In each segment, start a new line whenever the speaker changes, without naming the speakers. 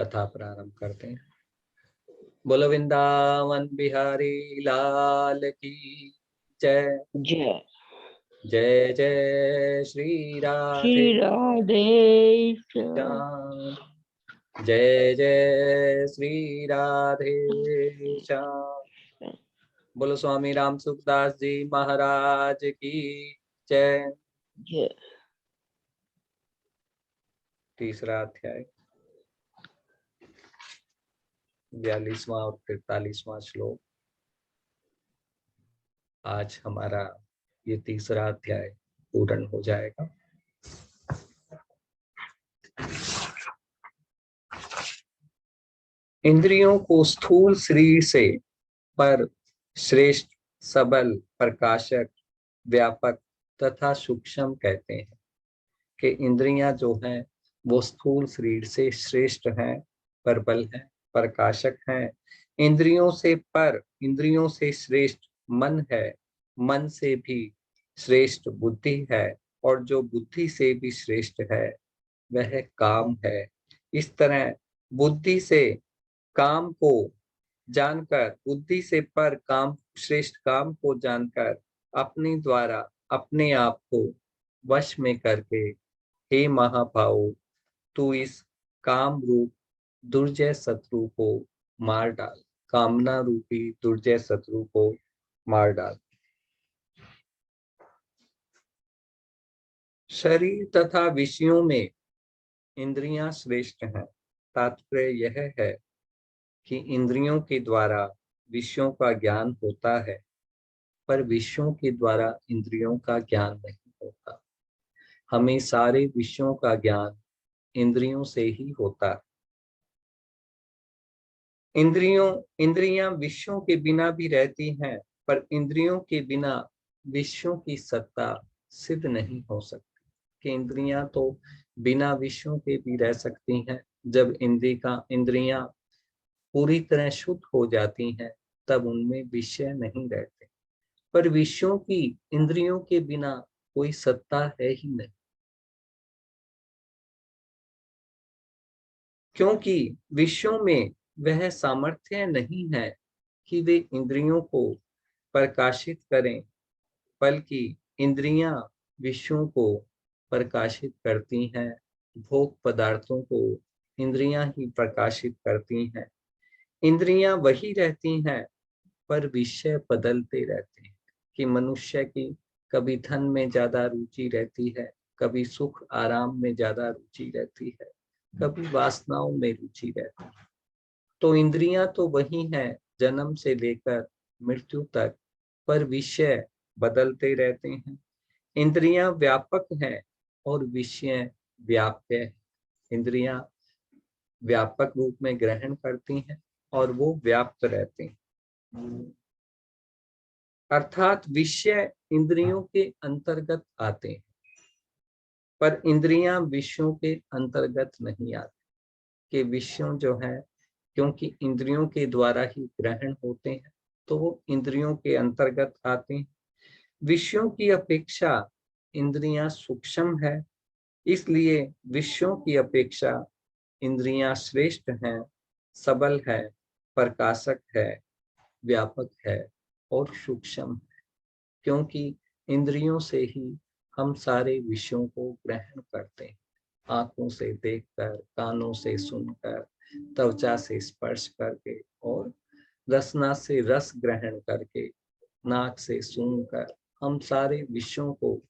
कथा प्रारंभ करते हैं। बोलो वृंदावन बिहारी लाल की जय।
जय
जय जय श्री राधे
श्री राधे श्याम।
श्याम। जय जय श्री राधे श्याम। बोलो स्वामी राम सुखदास जी महाराज की जय।
जय।
तीसरा अध्याय 42वां और 43वां श्लोक। आज हमारा ये तीसरा अध्याय पूर्ण हो जाएगा। इंद्रियों को स्थूल शरीर से पर श्रेष्ठ, सबल, प्रकाशक, व्यापक तथा सूक्ष्म कहते हैं कि इंद्रियां जो हैं वो स्थूल शरीर से श्रेष्ठ हैं, प्रबल हैं, प्रकाशक हैं। इंद्रियों से पर, इंद्रियों से श्रेष्ठ मन है, मन से भी श्रेष्ठ बुद्धि है, और जो बुद्धि से भी श्रेष्ठ है वह काम है। इस तरह बुद्धि से काम को जानकर, बुद्धि से पर काम, श्रेष्ठ काम को जानकर अपने द्वारा अपने आप को वश में करके, हे महाभाव, तू इस काम रूप दुर्जय शत्रु को मार डाल। कामना रूपी दुर्जय शत्रु को मार डाल। शरीर तथा विषयों में इंद्रियां श्रेष्ठ हैं। तात्पर्य यह है कि इंद्रियों के द्वारा विषयों का ज्ञान होता है, पर विषयों के द्वारा इंद्रियों का ज्ञान नहीं होता। हमें सारे विषयों का ज्ञान इंद्रियों से ही होता है। इंद्रियां विषयों के बिना भी रहती हैं, पर इंद्रियों के बिना विषयों की सत्ता सिद्ध नहीं हो सकती। कि इंद्रियां तो बिना विषयों के भी रह सकती हैं। जब इंद्रियां पूरी तरह शुद्ध हो जाती हैं तब उनमें विषय नहीं रहते, पर विषयों की इंद्रियों के बिना कोई सत्ता है ही नहीं, क्योंकि विषयों में वह सामर्थ्य नहीं है कि वे इंद्रियों को प्रकाशित करें, बल्कि इंद्रियां विषयों को प्रकाशित करती हैं। भोग पदार्थों को इंद्रियां ही प्रकाशित करती हैं। इंद्रियां वही रहती हैं, पर विषय बदलते रहते हैं। कि मनुष्य की कभी धन में ज्यादा रुचि रहती है, कभी सुख आराम में ज्यादा रुचि रहती है, कभी वासनाओं में रुचि रहती है। तो इंद्रियां तो वही हैं जन्म से लेकर मृत्यु तक, पर विषय बदलते रहते हैं। इंद्रियां व्यापक हैं और विषय व्याप्य है। इंद्रियां व्यापक रूप में ग्रहण करती हैं और वो व्याप्त रहते हैं, अर्थात विषय इंद्रियों के अंतर्गत आते हैं, पर इंद्रियां विषयों के अंतर्गत नहीं आती। कि विषयों जो है, क्योंकि इंद्रियों के द्वारा ही ग्रहण होते हैं, तो वो इंद्रियों के अंतर्गत आते हैं। विषयों की अपेक्षा इंद्रियां सूक्ष्म है, इसलिए विषयों की अपेक्षा इंद्रियां श्रेष्ठ हैं, सबल है, प्रकाशक है, व्यापक है और सूक्ष्म है। क्योंकि इंद्रियों से ही हम सारे विषयों को ग्रहण करते हैं। आंखों से देखकर, कानों से सुनकर, त्वचा से स्पर्श करके और रसना से रस ग्रहण करके, नाक से सूंघकर, हम सारे विषयों को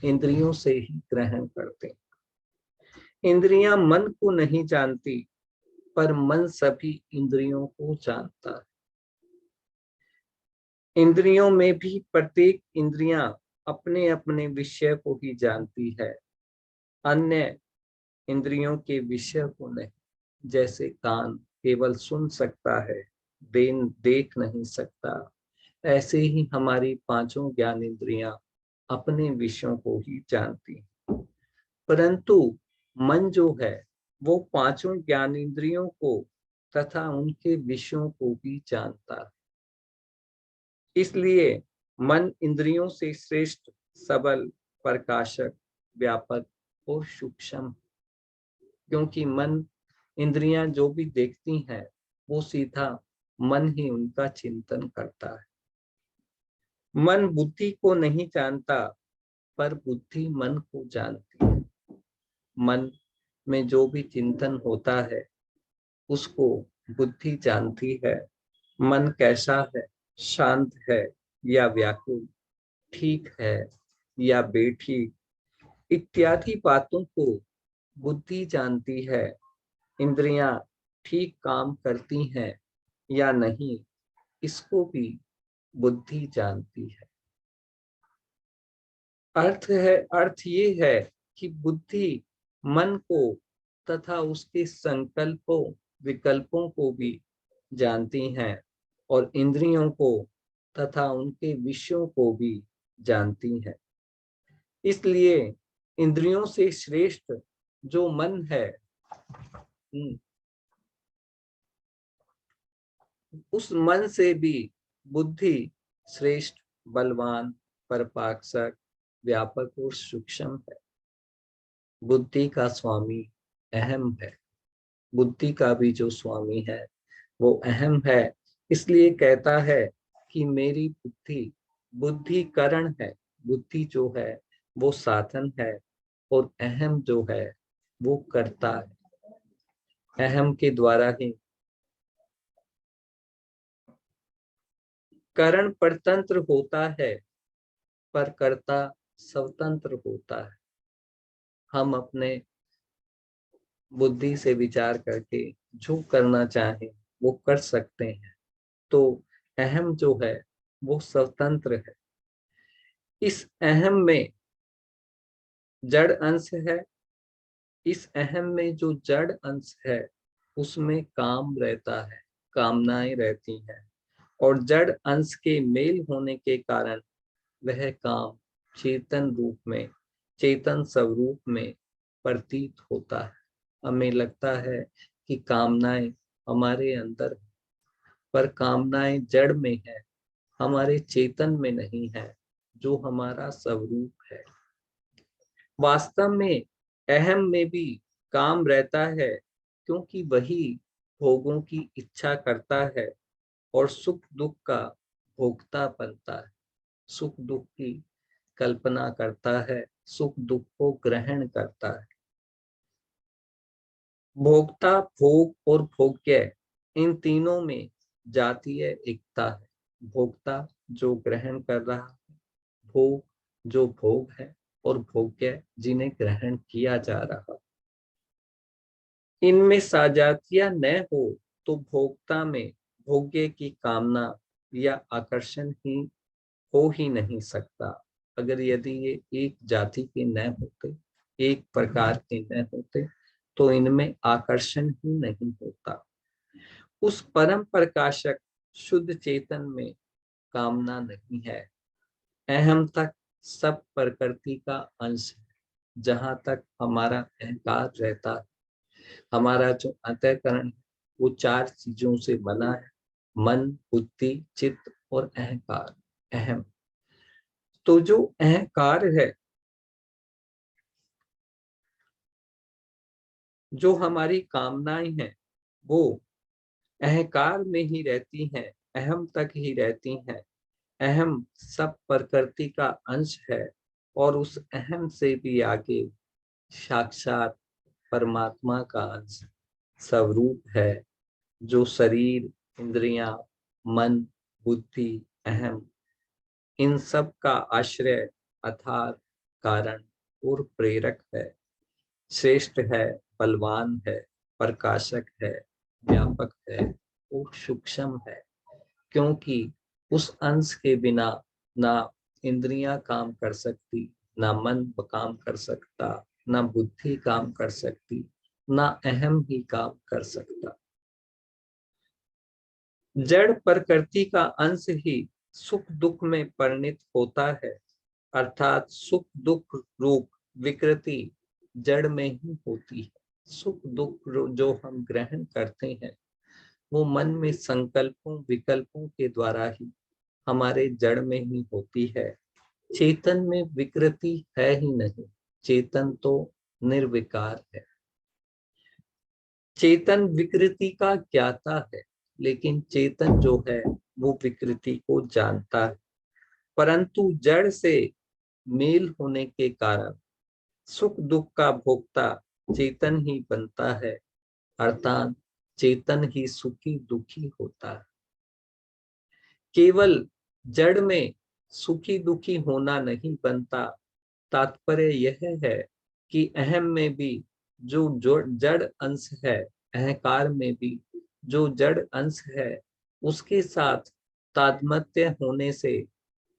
इंद्रियों से ही ग्रहण करते हैं। इंद्रियां मन को नहीं जानती, पर मन सभी इंद्रियों को जानता है। इंद्रियों में भी प्रत्येक इंद्रियां अपने अपने विषय को ही जानती है, अन्य इंद्रियों के विषय को नहीं। जैसे कान केवल सुन सकता है, देख नहीं सकता, ऐसे ही हमारी पांचों ज्ञान इंद्रियां अपने विषयों को ही जानती हैं। परंतु मन जो है वो पांचों ज्ञान इंद्रियों को तथा उनके विषयों को भी जानता है। इसलिए मन इंद्रियों से श्रेष्ठ, सबल, प्रकाशक, व्यापक और सूक्ष्म, क्योंकि मन इंद्रियां जो भी देखती हैं वो सीधा मन ही उनका चिंतन करता है। मन बुद्धि को नहीं जानता, पर बुद्धि मन को जानती है। मन में जो भी चिंतन होता है उसको बुद्धि जानती है। मन कैसा है, शांत है या व्याकुल, ठीक है या बेठीक, इत्यादि बातों को बुद्धि जानती है। इंद्रियां ठीक काम करती हैं या नहीं, इसको भी बुद्धि जानती है। अर्थ ये है कि बुद्धि मन को तथा उसके संकल्पों विकल्पों को भी जानती हैं और इंद्रियों को तथा उनके विषयों को भी जानती हैं। इसलिए इंद्रियों से श्रेष्ठ जो मन है, उस मन से भी बुद्धि श्रेष्ठ, बलवान, परपाक्षक, व्यापक और सूक्ष्म है। बुद्धि का स्वामी अहम है। बुद्धि का भी जो स्वामी है वो अहम है। इसलिए कहता है कि मेरी बुद्धि, बुद्धि करण है। बुद्धि जो है वो साधन है और अहम जो है वो कर्ता है। अहम के द्वारा ही करण परतंत्र होता है, पर कर्ता स्वतंत्र होता है। हम अपने बुद्धि से विचार करके जो करना चाहें वो कर सकते हैं। तो अहम जो है वो स्वतंत्र है। इस अहम में जड़ अंश है। इस अहम में जो जड़ अंश है उसमें काम रहता है, कामनाएं रहती हैं, और जड़ अंश के मेल होने के कारण वह काम चेतन रूप में, चेतन स्वरूप में प्रतीत होता है। हमें लगता है कि कामनाएं हमारे अंदर, पर कामनाएं जड़ में है, हमारे चेतन में नहीं है, जो हमारा स्वरूप है। वास्तव में अहम में भी काम रहता है, क्योंकि वही भोगों की इच्छा करता है और सुख दुख का भोक्ता बनता है। सुख दुख की कल्पना करता है, सुख दुख को ग्रहण करता है। भोक्ता, भोग और भोग्य, इन तीनों में जातीय एकता है। भोक्ता जो ग्रहण कर रहा है, भोग जो भोग है, और भोग्य जिन्हें ग्रहण किया जा रहा है। इनमें साजातियां न हो तो भोक्ता में भोग्य की कामना या आकर्षण ही हो ही नहीं सकता। अगर यदि ये एक जाति के न होते, एक प्रकार के न होते, तो इनमें आकर्षण ही नहीं होता। उस परम प्रकाशक शुद्ध चेतन में कामना नहीं है। अहम तक सब प्रकृति का अंश है। जहां तक हमारा अहंकार रहता है, हमारा जो अंतःकरण है वो चार चीजों से बना है: मन, बुद्धि, चित्त और अहंकार, अहम। तो जो अहंकार है, जो हमारी कामनाएं हैं, वो अहंकार में ही रहती हैं, अहम तक ही रहती हैं। अहम सब प्रकृति का अंश है और उस अहम से भी आगे साक्षात परमात्मा का अंश स्वरूप है, जो शरीर, इंद्रियां, मन, बुद्धि, अहम, इन सब का आश्रय, आधार, कारण और प्रेरक है। श्रेष्ठ है, बलवान है, प्रकाशक है, व्यापक है और सूक्ष्म है। क्योंकि उस अंश के बिना ना इंद्रियां काम कर सकती, ना मन काम कर सकता, ना बुद्धि काम कर सकती, ना अहम ही काम कर सकता। जड़ प्रकृति का अंश ही सुख दुख में परिणित होता है, अर्थात सुख दुख रूप विकृति जड़ में ही होती है। सुख दुख जो हम ग्रहण करते हैं वो मन में संकल्पों विकल्पों के द्वारा ही हमारे जड़ में ही होती है। चेतन में विकृति है ही नहीं। चेतन तो निर्विकार है। चेतन विकृति का ज्ञाता है, लेकिन चेतन जो है वो विकृति को जानता है, परंतु जड़ से मेल होने के कारण सुख दुख का भोक्ता चेतन ही बनता है, अर्थात चेतन ही सुखी दुखी होता है। केवल जड़ में सुखी दुखी होना नहीं बनता, तात्पर्य यह है कि अहम में भी जो जड़ अंश है, अहंकार में भी जो जड़ अंश है, उसके साथ तादात्म्य होने से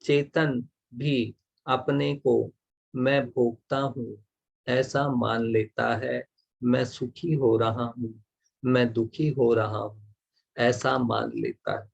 चेतन भी अपने को मैं भोगता हूँ ऐसा मान लेता है, मैं सुखी हो रहा हूँ, मैं दुखी हो रहा हूँ ऐसा मान लेता है।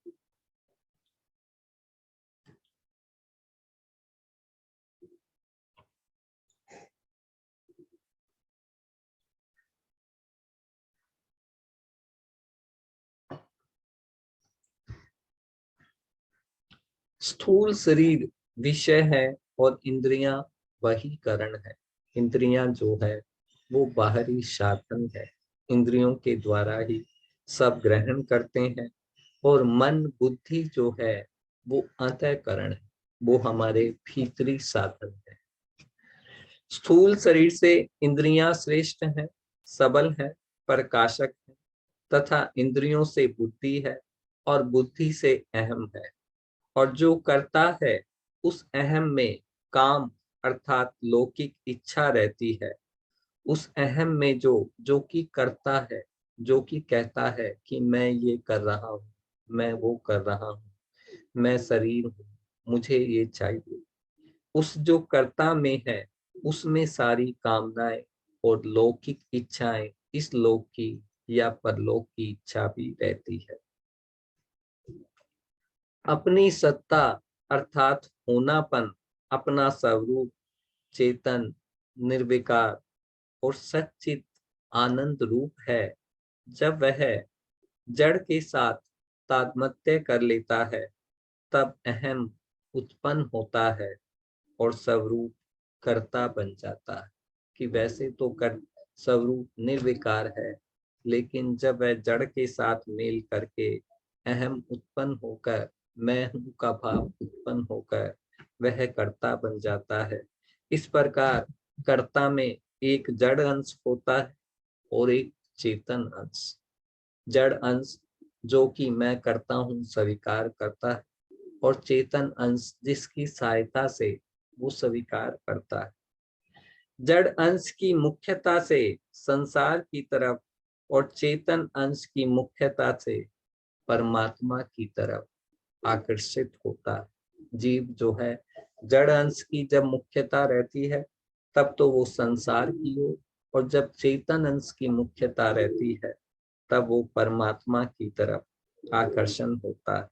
स्थूल शरीर विषय है और इंद्रियां वही कारण है। इंद्रियां जो है वो बाहरी साधन है, इंद्रियों के द्वारा ही सब ग्रहण करते हैं, और मन बुद्धि जो है वो अंतःकरण है, वो हमारे भीतरी साधन है। स्थूल शरीर से इंद्रियां श्रेष्ठ है, सबल है, प्रकाशक है, तथा इंद्रियों से बुद्धि है और बुद्धि से अहम है, और जो करता है उस अहम में काम अर्थात लौकिक इच्छा रहती है। उस अहम में जो कि करता है, जो कि कहता है कि मैं ये कर रहा हूँ, मैं वो कर रहा हूँ, मैं शरीर हूँ, मुझे ये चाहिए, उस जो कर्ता में है उसमें सारी कामनाएं और लौकिक इच्छाएं, इस लोक की या परलोक की इच्छा भी रहती है। अपनी सत्ता अर्थात होनापन, अपना स्वरूप चेतन, निर्विकार और सच्चित आनंद रूप है। जब वह जड़ के साथ तादात्म्य कर लेता है, तब अहम उत्पन्न होता है और स्वरूप कर्ता बन जाता है। कि वैसे तो कर स्वरूप निर्विकार है, लेकिन जब वह जड़ के साथ मेल करके अहम उत्पन्न होकर, मैं हूं का भाव उत्पन्न होकर वह कर्ता बन जाता है। इस प्रकार कर्ता में एक जड़ अंश होता है और एक चेतन अंश। जड़ अंश जो कि मैं करता हूं स्वीकार करता है, और चेतन अंश जिसकी सहायता से वो स्वीकार करता है। जड़ अंश की मुख्यता से संसार की तरफ और चेतन अंश की मुख्यता से परमात्मा की तरफ आकर्षित होता है। जीव जो है जड़ अंश की जब मुख्यता रहती है तब तो वो संसार की ओर, और जब चेतन अंश की मुख्यता रहती है तब वो परमात्मा की तरफ आकर्षण होता है।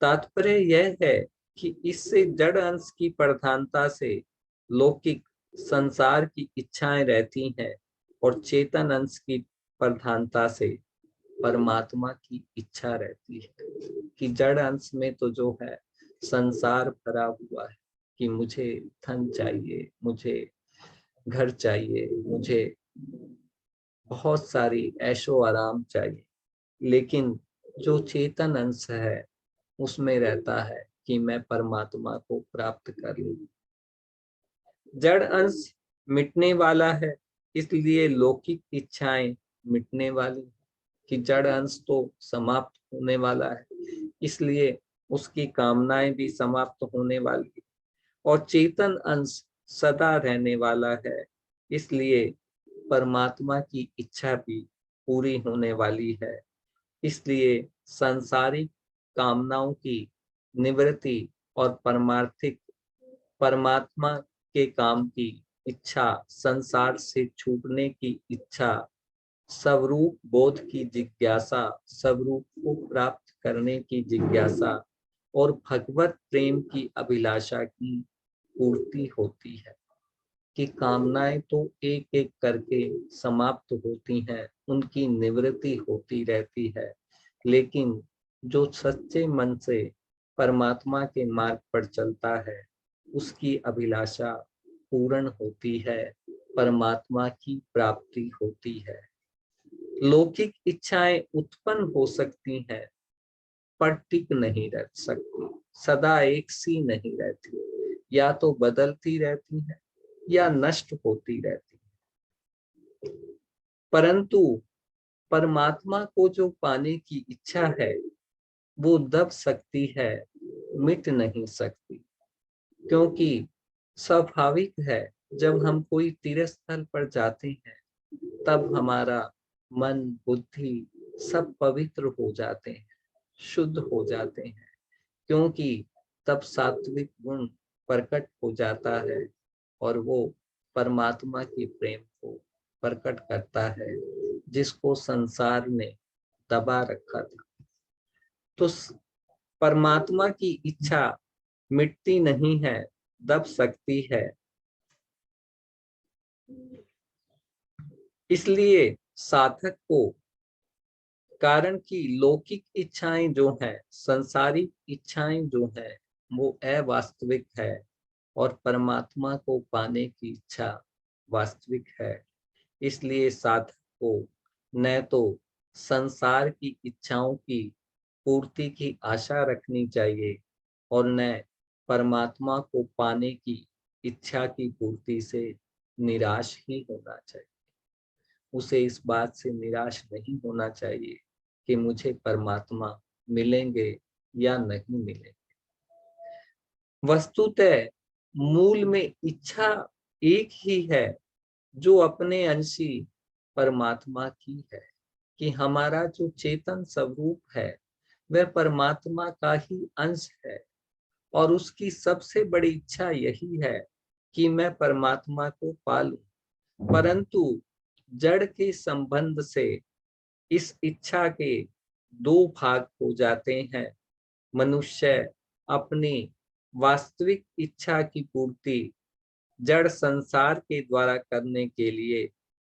तात्पर्य यह है कि इससे जड़ अंश की प्रधानता से लौकिक संसार की इच्छाएं रहती हैं, और चेतन अंश की प्रधानता से परमात्मा की इच्छा रहती है। कि जड़ अंश में तो जो है संसार भरा हुआ है कि मुझे धन चाहिए, मुझे घर चाहिए, मुझे बहुत सारी ऐशो आराम चाहिए, लेकिन जो चेतन अंश है उसमें रहता है कि मैं परमात्मा को प्राप्त कर लूं। जड़ अंश मिटने वाला है, इसलिए लौकिक इच्छाएं मिटने वाली। कि जड़ अंश तो समाप्त होने वाला है, इसलिए उसकी कामनाएं भी समाप्त होने वाली है, और चेतन अंश सदा रहने वाला है, इसलिए परमात्मा की इच्छा भी पूरी होने वाली है। इसलिए सांसारिक कामनाओं की निवृत्ति और परमार्थिक परमात्मा के काम की इच्छा, संसार से छूटने की इच्छा, स्वरूप बोध की जिज्ञासा, स्वरूप को प्राप्त करने की जिज्ञासा और भगवत प्रेम की अभिलाषा की पूर्ति होती है। कि कामनाएं तो एक एक करके समाप्त होती हैं, उनकी निवृत्ति होती रहती है, लेकिन जो सच्चे मन से परमात्मा के मार्ग पर चलता है उसकी अभिलाषा पूर्ण होती है, परमात्मा की प्राप्ति होती है। लौकिक इच्छाएं उत्पन्न हो सकती हैं पर टिक नहीं रह सकती, सदा एक सी नहीं रहती, या तो बदलती रहती है या नष्ट होती रहती है। परंतु परमात्मा को जो पाने की इच्छा है वो दब सकती है, मिट नहीं सकती, क्योंकि स्वाभाविक है जब हम कोई तीर्थ स्थल पर जाते हैं तब हमारा मन बुद्धि सब पवित्र हो जाते हैं, शुद्ध हो जाते हैं, क्योंकि तब सात्विक गुण प्रकट हो जाता है और वो परमात्मा के प्रेम को प्रकट करता है जिसको संसार ने दबा रखा था। तो परमात्मा की इच्छा मिटती नहीं है, दब सकती है। इसलिए साधक को, कारण कि लौकिक इच्छाएं जो हैं, संसारिक इच्छाएं जो हैं, वो अवास्तविक है और परमात्मा को पाने की इच्छा वास्तविक है। इसलिए साधक को न तो संसार की इच्छाओं की पूर्ति की आशा रखनी चाहिए और न परमात्मा को पाने की इच्छा की पूर्ति से निराश ही होना चाहिए। उसे इस बात से निराश नहीं होना चाहिए कि मुझे परमात्मा मिलेंगे या नहीं मिलेंगे। वस्तुतः मूल में इच्छा एक ही है जो अपने अंशी परमात्मा की है, कि हमारा जो चेतन स्वरूप है वह परमात्मा का ही अंश है और उसकी सबसे बड़ी इच्छा यही है कि मैं परमात्मा को पालूं। परंतु जड़ के संबंध से इस इच्छा के दो भाग हो जाते हैं। मनुष्य अपनी वास्तविक इच्छा की पूर्ति जड़ संसार के द्वारा करने के लिए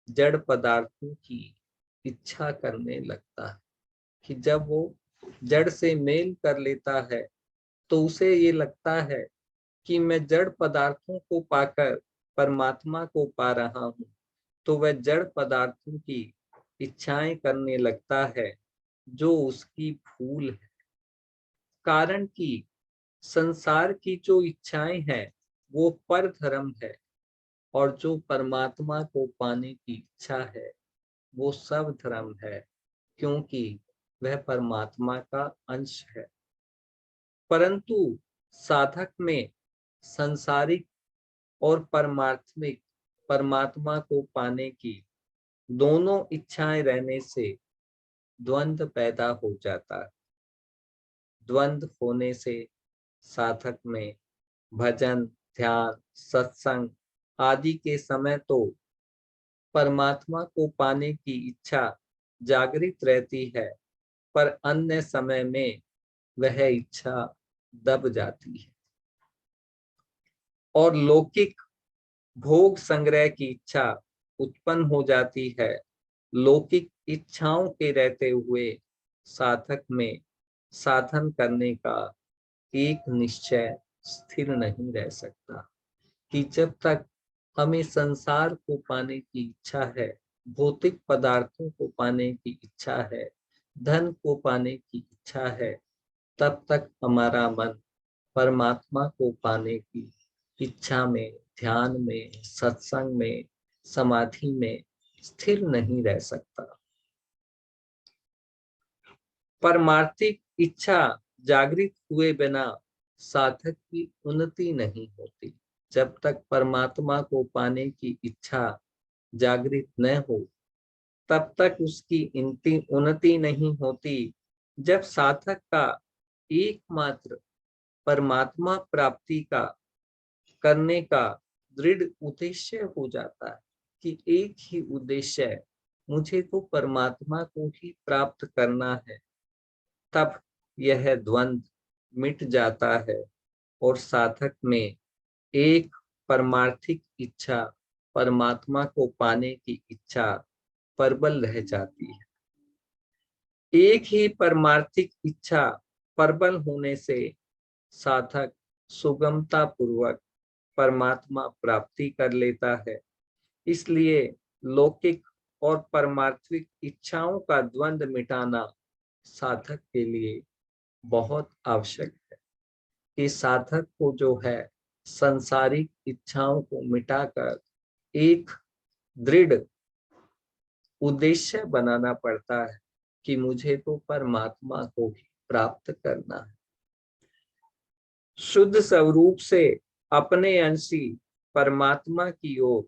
जड़ पदार्थों की इच्छा करने लगता है, कि जब वो जड़ से मेल कर लेता है तो उसे ये लगता है कि मैं जड़ पदार्थों को पाकर परमात्मा को पा रहा हूँ, तो वह जड़ पदार्थों की इच्छाएं करने लगता है जो उसकी भूल है। कारण कि संसार की जो इच्छाएं हैं वो पर धर्म है और जो परमात्मा को पाने की इच्छा है वो सब धर्म है, क्योंकि वह परमात्मा का अंश है। परंतु साधक में संसारिक और परमात्मिक परमात्मा को पाने की दोनों इच्छाएं रहने से द्वंद्व पैदा हो जाता है। द्वंद्व होने से साधक में भजन, ध्यान, सत्संग आदि के समय तो परमात्मा को पाने की इच्छा जागृत रहती है, पर अन्य समय में वह इच्छा दब जाती है और लौकिक भोग संग्रह की इच्छा उत्पन्न हो जाती है। लौकिक इच्छाओं के रहते हुए साधक में साधन करने का एक निश्चय स्थिर नहीं रह सकता, कि जब तक हमें संसार को पाने की इच्छा है, भौतिक पदार्थों को पाने की इच्छा है, धन को पाने की इच्छा है, तब तक हमारा मन परमात्मा को पाने की इच्छा में, ध्यान में, सत्संग में, समाधि में स्थिर नहीं रह सकता। परमार्थिक इच्छा जागृत हुए बिना साधक की उन्नति नहीं होती। जब तक परमात्मा को पाने की इच्छा जागृत न हो तब तक उसकी उन्नति नहीं होती। जब साधक का एकमात्र परमात्मा प्राप्ति का करने का दृढ़ उद्देश्य हो जाता है, कि एक ही उद्देश्य है, मुझे तो परमात्मा को ही प्राप्त करना है, तब यह द्वंद्व मिट जाता है और साधक में एक परमार्थिक इच्छा, परमात्मा को पाने की इच्छा प्रबल रह जाती है। एक ही परमार्थिक इच्छा प्रबल होने से साधक सुगमता पूर्वक परमात्मा प्राप्ति कर लेता है। इसलिए लौकिक और परमार्थिक इच्छाओं का द्वंद्व मिटाना साधक के लिए बहुत आवश्यक है कि साधक को जो है सांसारिक इच्छाओं को मिटाकर एक दृढ़ उद्देश्य बनाना पड़ता है कि मुझे तो परमात्मा को ही प्राप्त करना है। शुद्ध स्वरूप से अपने अंशी परमात्मा की ओर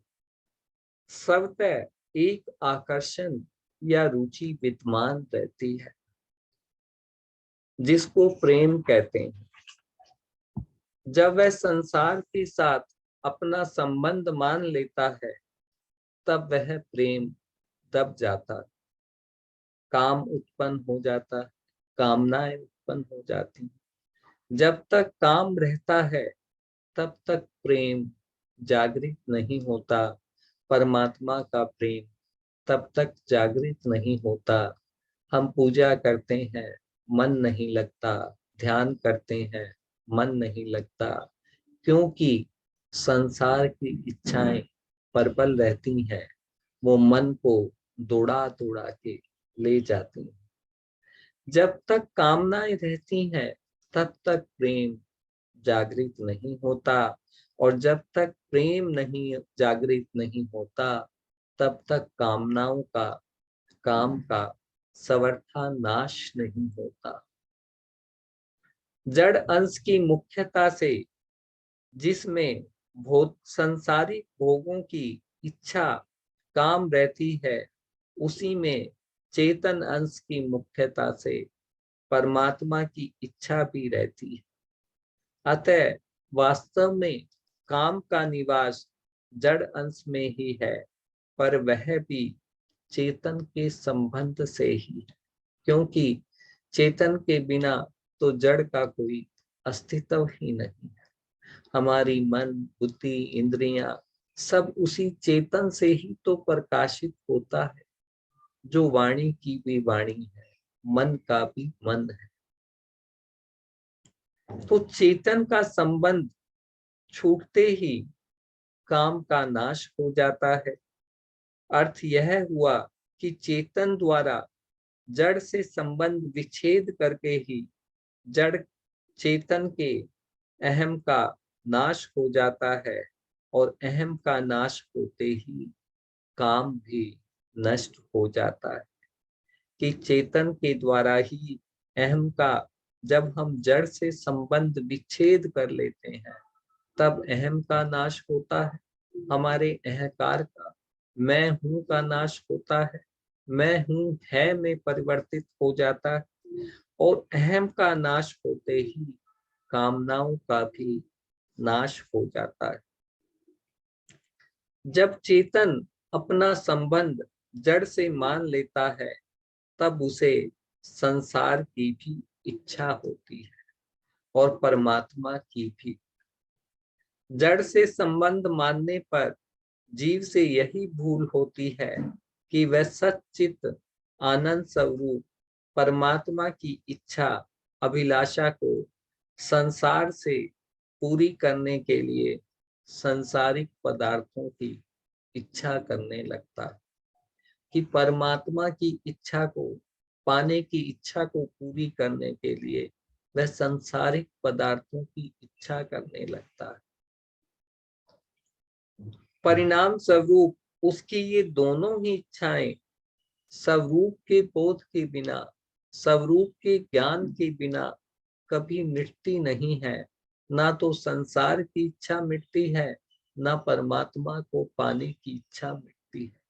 स्वतः एक आकर्षण या रुचि विद्यमान रहती है, जिसको प्रेम कहते हैं। जब वह संसार के साथ अपना संबंध मान लेता है, तब वह प्रेम दब जाता है, काम उत्पन्न हो जाता है, कामनाएं उत्पन्न हो जाती हैं। जब तक काम रहता है, तब तक प्रेम जागृत नहीं होता, परमात्मा का प्रेम तब तक जागृत नहीं होता। हम पूजा करते हैं, मन नहीं लगता, ध्यान करते हैं, मन नहीं लगता, क्योंकि संसार की इच्छाएं प्रबल रहती हैं, वो मन को दौड़ा दौड़ा के ले जाती हैं। जब तक कामनाएं रहती हैं, तब तक प्रेम जागृत नहीं होता, और जब तक प्रेम नहीं जागृत नहीं होता, तब तक कामनाओं का, काम का सर्वथा नाश नहीं होता। जड़ अंश की मुख्यता से जिसमें संसारिक भोगों की इच्छा काम रहती है, उसी में चेतन अंश की मुख्यता से परमात्मा की इच्छा भी रहती है। अतः वास्तव में काम का निवास जड़ अंश में ही है, पर वह भी चेतन के संबंध से ही है, क्योंकि चेतन के बिना तो जड़ का कोई अस्तित्व ही नहीं है। हमारी मन, बुद्धि, इंद्रियां सब उसी चेतन से ही तो प्रकाशित होता है, जो वाणी की भी वाणी है, मन का भी मन है। तो चेतन का संबंध छूटते ही काम का नाश हो जाता है। अर्थ यह हुआ कि चेतन द्वारा जड़ से संबंध विच्छेद करके ही जड़ चेतन के अहम का नाश हो जाता है, और अहम का नाश होते ही काम भी नष्ट हो जाता है। कि चेतन के द्वारा ही अहम का, जब हम जड़ से संबंध विच्छेद कर लेते हैं, तब अहम का नाश होता है, हमारे अहंकार का, मैं हूं का नाश होता है, मैं हूं है में परिवर्तित हो जाता है, और अहम का नाश होते ही कामनाओं का भी नाश हो जाता है। जब चेतन अपना संबंध जड़ से मान लेता है, तब उसे संसार की भी इच्छा होती है, और परमात्मा की भी। जड़ से संबंध मानने पर जीव से यही भूल होती है कि वह सच्चित आनंद स्वरूप परमात्मा की इच्छा, अभिलाषा को संसार से पूरी करने के लिए सांसारिक पदार्थों की इच्छा करने लगता है। कि परमात्मा की इच्छा को पाने की इच्छा को पूरी करने के लिए वह सांसारिक पदार्थों की इच्छा करने लगता है। परिणाम स्वरूप उसकी ये दोनों ही इच्छाएं स्वरूप के बोध के बिना, स्वरूप के ज्ञान के बिना कभी मिटती नहीं है। ना तो संसार की इच्छा मिटती है, ना परमात्मा को पाने की इच्छा मिटती है।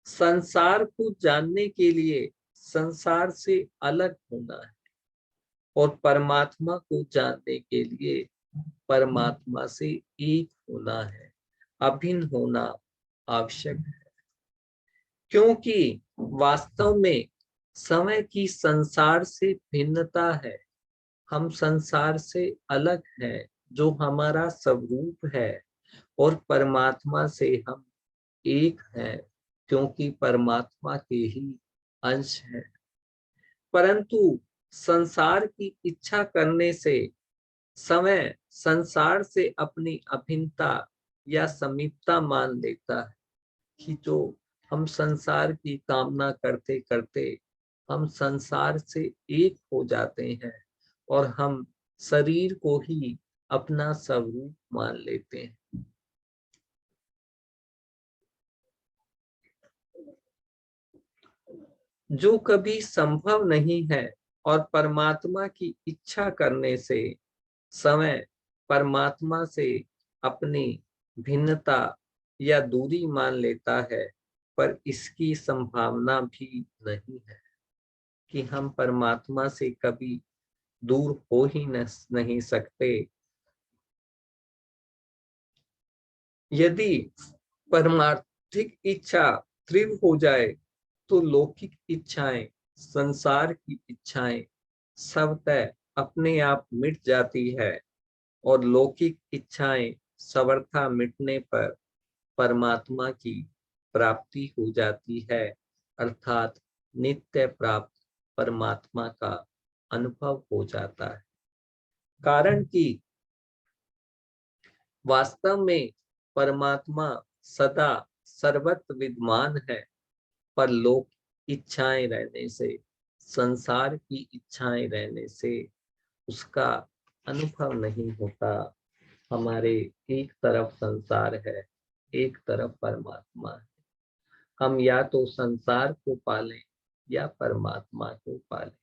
संसार को जानने के लिए संसार से अलग होना है, और परमात्मा को जानने के लिए परमात्मा से एक होना है, अभिन्न होना आवश्यक है। क्योंकि वास्तव में समय की संसार से भिन्नता है। हम संसार से अलग हैं, जो हमारा स्वरूप है, और परमात्मा से हम एक हैं, क्योंकि परमात्मा के ही अंश है। परंतु संसार की इच्छा करने से समय संसार से अपनी अभिन्नता या समीपता मान लेता है, कि जो हम संसार की कामना करते करते हम संसार से एक हो जाते हैं और हम शरीर को ही अपना स्वरूप मान लेते हैं। जो कभी संभव नहीं है और परमात्मा की इच्छा करने से समय परमात्मा से अपनी भिन्नता या दूरी मान लेता है, पर इसकी संभावना भी नहीं है कि हम परमात्मा से कभी दूर हो ही नहीं सकते। यदि परमार्थिक इच्छा तीव्र हो जाए तो लौकिक इच्छाएं, संसार की इच्छाएं स्वतः अपने आप मिट जाती है और लौकिक इच्छाएं सर्वथा मिटने पर परमात्मा की प्राप्ति हो जाती है, अर्थात नित्य प्राप्त परमात्मा का अनुभव हो जाता है। कारण कि वास्तव में परमात्मा सदा सर्वत्र विद्यमान है, पर लोक इच्छाएं रहने से, संसार की इच्छाएं रहने से उसका अनुभव नहीं होता। हमारे एक तरफ संसार है, एक तरफ परमात्मा है। हम या तो संसार को पालें या परमात्मा को पालें,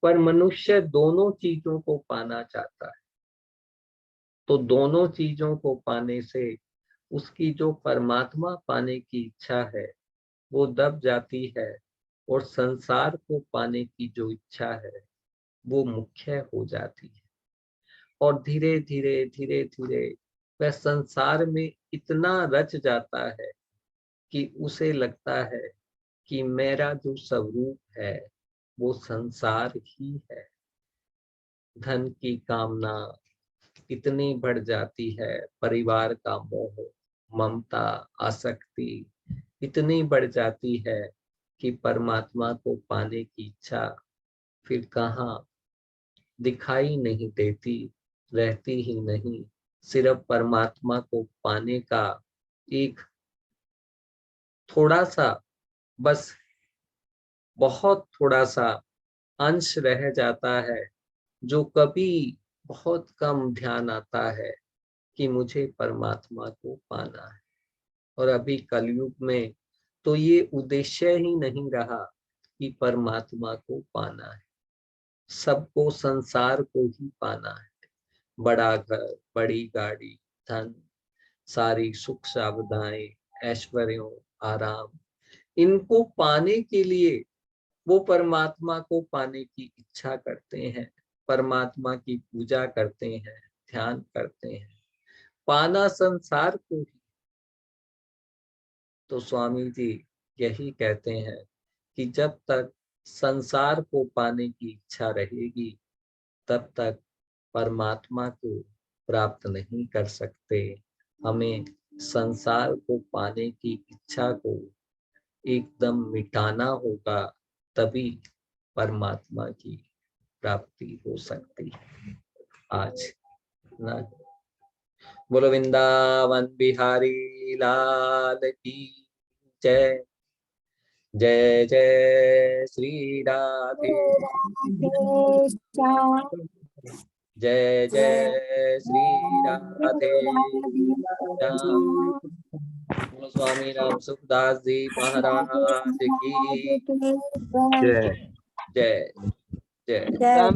पर मनुष्य दोनों चीजों को पाना चाहता है। तो दोनों चीजों को पाने से उसकी जो परमात्मा पाने की इच्छा है वो दब जाती है और संसार को पाने की जो इच्छा है वो मुख्य हो जाती है। और धीरे धीरे वह संसार में इतना रच जाता है कि उसे लगता है कि मेरा जो स्वरूप है वो संसार ही है। धन की कामना इतनी बढ़ जाती है, परिवार का मोह, ममता, आसक्ति इतनी बढ़ जाती है कि परमात्मा को पाने की इच्छा फिर कहाँ दिखाई नहीं देती, रहती ही नहीं। सिर्फ परमात्मा को पाने का एक थोड़ा सा, बस बहुत थोड़ा सा अंश रह जाता है, जो कभी बहुत कम ध्यान आता है कि मुझे परमात्मा को पाना है। और अभी कलयुग में तो ये उद्देश्य ही नहीं रहा कि परमात्मा को पाना है, सबको संसार को ही पाना है। बड़ा घर, बड़ी गाड़ी, धन, सारी सुख सुविधाएं, ऐश्वर्यों, आराम, इनको पाने के लिए वो परमात्मा को पाने की इच्छा करते हैं, परमात्मा की पूजा करते हैं, ध्यान करते हैं, पाना संसार को ही। तो स्वामी जी यही कहते हैं कि जब तक संसार को पाने की इच्छा रहेगी तब तक परमात्मा को प्राप्त नहीं कर सकते। हमें संसार को पाने की इच्छा को एकदम मिटाना होगा, तभी परमात्मा की प्राप्ति हो सकती है। आज ना बोलो वृंदावन बिहारी लाल की जय। जय जय श्री राधे, जय जय श्री राधे श्याम। स्वामी राम सुखदास जी महाराज की जय। जय जय।